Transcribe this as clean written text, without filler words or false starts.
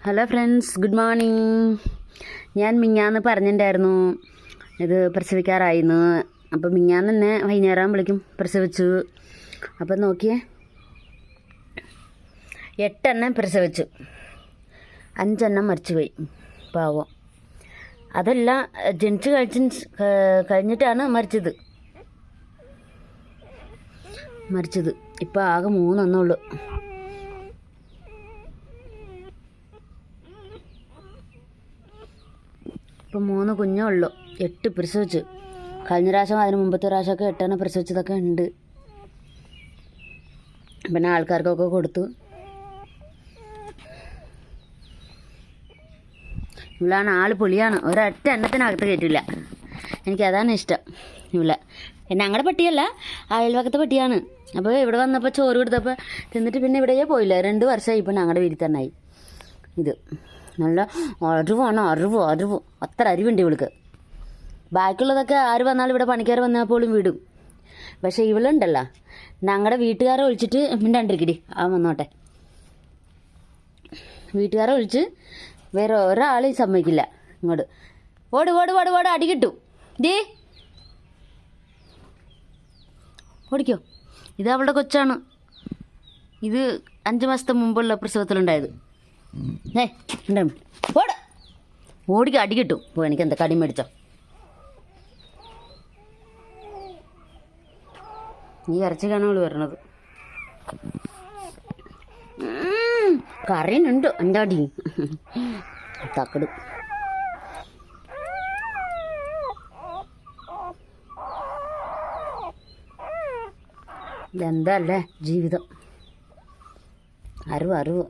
Hello friends, good morning. ഞാൻ മിഞ്ഞാന്ന് പറഞ്ഞിട്ടുണ്ടായിരുന്നു ഇത് പ്രസവിക്കാറായിന്ന്. അപ്പോൾ മിഞ്ഞാന്ന് തന്നെ വൈകുന്നേരം വിളിക്കും പ്രസവിച്ചു. അപ്പം നോക്കിയേ, 8 എണ്ണം പ്രസവിച്ചു, 5 എണ്ണം മരിച്ചുപോയി. പാവം. അതെല്ലാം ജനിച്ച് കഴിഞ്ഞിട്ടാണ് മരിച്ചത്. ഇപ്പം ആകെ 3 എണ്ണമുള്ളൂ. ഇപ്പം 3 കുഞ്ഞേ ഉള്ളൂ. 8 പ്രസവിച്ചു. കഴിഞ്ഞ പ്രാവശ്യം അതിന് മുമ്പത്തെ പ്രാവശ്യമൊക്കെ 8 എണ്ണം പ്രസവിച്ചതൊക്കെ ഉണ്ട്. പിന്നെ ആൾക്കാർക്കൊക്കെ കൊടുത്തു. ഇവളാണ് ആൾ പൊളിയാണ്. ഒരൊറ്റ എണ്ണത്തിനകത്ത് കയറ്റില്ല. എനിക്കതാണ് ഇഷ്ടം ഇവളെ. പിന്നെ ഞങ്ങളുടെ പട്ടിയല്ല, അയൽവക്കത്തെ പട്ടിയാണ്. അപ്പോൾ ഇവിടെ വന്നപ്പോൾ ചോറ് കൊടുത്തപ്പോൾ തിന്നിട്ട് പിന്നെ ഇവിടെയേ പോയില്ല. 2 വർഷമായി ഇപ്പോൾ ഞങ്ങളുടെ വീട്ടിൽ തന്നെ ആയി. ഇത് നല്ല അറിവാണ്, അറിവ് അത്ര അറിവുണ്ട് ഇവൾക്ക്. ബാക്കിയുള്ളതൊക്കെ ആര് വന്നാലും ഇവിടെ പണിക്കാർ വന്നാൽ പോലും വിടും. പക്ഷേ ഇവളുണ്ടല്ലോ, ഞങ്ങളുടെ വീട്ടുകാരെ ഒഴിച്ചിട്ട് മിണ്ടാണ്ടിരിക്കടി, വന്നോട്ടെ. വീട്ടുകാരെ ഒഴിച്ച് വേറെ ഒരാളെയും സമ്മതിക്കില്ല. ഇങ്ങോട്ട് ഓട് അടി കിട്ടും. ദേ ഓടിക്കോ. ഇത് അവളുടെ കൊച്ചാണ്. ഇത് 5 മാസത്തെ മുമ്പുള്ള പ്രസവത്തിലുണ്ടായത്. ഓടിക്കോ, അടി കിട്ടും. എനിക്ക് എന്താ കടി മേടിച്ചോ? ഈ ഇറച്ചിക്കാണ് അവള് വരണത്. കറിയുന്നുണ്ട് എൻ്റെ അടി തക്കട്. ഇതെന്താ അല്ലേ ജീവിതം. അറിവ്